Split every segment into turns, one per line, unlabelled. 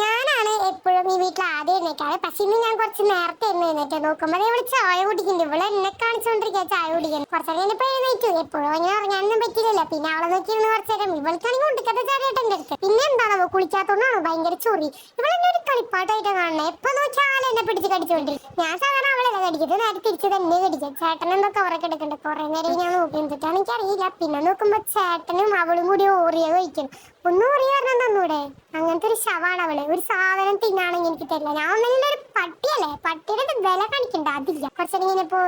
ഞാനാണ് എപ്പോഴും ഈ വീട്ടിൽ ആദ്യം എഴുന്നേക്കാറ്. പക്ഷെ ഇന്ന് ഞാൻ കുറച്ച് നേരത്തെ എഴുന്നേറ്റ് നോക്കുമ്പോൾ ഇവിടെ ചായ കുടിക്കുന്നുണ്ട്. ഇവിടെ എന്നെ കാണിച്ചോണ്ടിരിക്കുക ചായ കുടിക്കുന്നു. കുറച്ചു കഴിഞ്ഞപ്പോ എഴുന്നേറ്റു. എപ്പോഴും അങ്ങനെ ഇറങ്ങാനൊന്നും പറ്റില്ലല്ലോ. പിന്നെ അവളെ നോക്കിയിരുന്ന് കുറച്ചു നേരം ഇവൾക്കാണെങ്കിൽ ഒടുക്കത്തെ ചാടിയാട്ടെന്റെ അടുത്ത്. പിന്നെ എന്താണോ കുളിക്കാത്തോണ്ടാണോ ഭയങ്കര ചൊറി. ഇവളെന്നെ ഒരു കളിപ്പാട്ടായിട്ട് കാണണേ. എപ്പൊ നോക്കിയാലും എന്നെ പിടിച്ച് കടിച്ചോണ്ടിരിക്കും. ഞാൻ സാധാരണ അവളല്ല കടിക്കുന്നത്, നേരെ തിരിച്ച് തന്നെ കടിക്കും. ചേട്ടൻ എന്തോ കവറൊക്കെ എടുക്കണ്ട്. കുറെ നേരം ഞാൻ നോക്കി എന്നിട്ടാണ് എനിക്കറിയില്ല. പിന്നെ നോക്കുമ്പോ ചേട്ടനും അവളും കൂടി ഓറിയ കഴിക്കും. ഒന്നും ഓറിയാരണം തന്നൂടെ. അങ്ങനത്തെ ഒരു ശവാണ് അവള്. ഒരു സാധനം തിന്നാണെങ്കിൽ എനിക്ക് തരില്ല. ഞാൻ ഒന്നെങ്കിലും ഒരു പട്ടിയല്ലേ, പട്ടിയുടെ വില കാണിക്കണ്ട, അതില്ല. കുറച്ചേരം കഴിഞ്ഞപ്പോ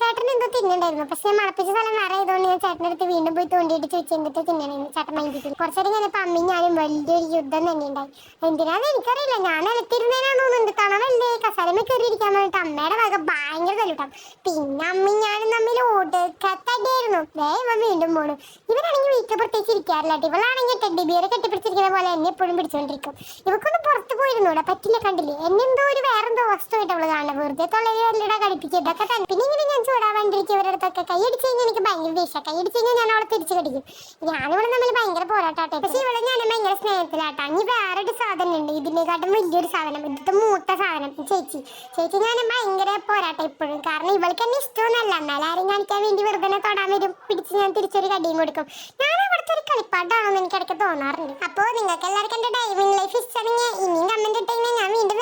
ചേട്ടൻ എന്തോ തിന്നണ്ടായിരുന്നു. പക്ഷെ ഞാൻ മണപ്പിച്ച സ്ഥലം വേറെ ആയതുകൊണ്ട് ഞാൻ ചേട്ടൻ്റെ അടുത്ത് വീണ്ടും പോയി തോണ്ടിയിട്ട് ചോദിച്ചു എന്നിട്ട് തിന്നണേന്ന്. ചേട്ടൻ മൈൻഡിൽ കുറച്ചേരം കഴിഞ്ഞപ്പോ അമ്മയും ഞാനും വലിയൊരു യുദ്ധം തന്നെ ഉണ്ടായി. എന്തിനാന്ന് എനിക്കറിയില്ല. ഞാൻ നിലത്തിരുന്നേനാന്ന് തോന്നുന്നുണ്ട്. കാണാനല്ലേ കസാരമേ കയറിയിരിക്കാൻ വേണ്ടിട്ട് അമ്മയുടെ വക ഭയങ്കര തല്ലുട്ടാം. പിന്നെ അമ്മയും ഞാനും തമ്മിൽ ഓടുക്കത്തടിയായിരുന്നു. ഇവ വീണ്ടും പോണു. ഇവനാണെങ്കിൽ വീട്ടിൽ പ്രത്യേകിച്ച് ഇരിക്കാറില്ല. ഇവളാണെങ്കിൽ ടെഡ്ഡി ബിയറെ കെട്ടിപ്പിടിച്ചിരിക്കുന്ന പോലെ എന്നെ എപ്പോഴും പിടിച്ചോണ്ടിരിക്കും. ഇവക്കൊന്ന് പുറത്ത് പോയിരുന്നൂടെ, പറ്റില്ല. കണ്ടില്ലേ എന്നെ എന്തോ ഒരു വേറെന്തോ വസ്തുവായിട്ട് അവള് കാണുന്നത്. വെറുതെ തൊള്ളയിൽ വല്ലട കളിപ്പിച്ച് ഇതൊക്കെ തന്നെ. പിന്നെ ഇങ്ങനെ ഞാൻ ചൂടാവാണ്ടിരിക്കും. ഇവരുടെ അടുത്തൊക്കെ കൈയടിച്ച് കഴിഞ്ഞാൽ എനിക്ക് ഭയങ്കര ദേഷ്യം. കൈയടിച്ച് കഴിഞ്ഞാൽ ഞാൻ അവളെ തിരിച്ചു കടിക്കും. ഞാനിവിടെ തമ്മിൽ ഭയങ്കര പോരാട്ടാട്ടെ. പക്ഷെ ഇവിടെ ഞാൻ ഭയങ്കര സ്നേഹത്തിലാട്ടാ. ഇനി വേറൊരു സാധനം ഉണ്ട്, ഇതിനെക്കാട്ടും വലിയൊരു സാധനം, ഇതിന്റെ മൂത്ത സാധനം. ചേച്ചി ഞാൻ ഭയങ്കര പോരാട്ടം ഇപ്പോഴും. കാരണം ഇവൾക്ക് എന്നെ ഇഷ്ടമൊന്നുമല്ല. എന്നാൽ ആരും കാണിക്കാൻ വേണ്ടി വെറുതെ തൊടാൻ വരും. പിടിച്ച് ഞാൻ തിരിച്ചൊരു കടിയും കൊടുക്കും. ഞാൻ അവിടുത്തെ ഒരു കളിപ്പാട്ടാണെന്ന് എനിക്ക് ഇടയ്ക്ക് തോന്നാറുണ്ട്. അപ്പോൾ നിങ്ങൾക്ക് എല്ലാവർക്കും എൻ്റെ ഡൈവിംഗ് ലൈഫ് ഇഷ്ടമാണെങ്കിൽ ഇനിയും കമന്റ് ഇട്ടെങ്കിൽ ഞാൻ വീണ്ടും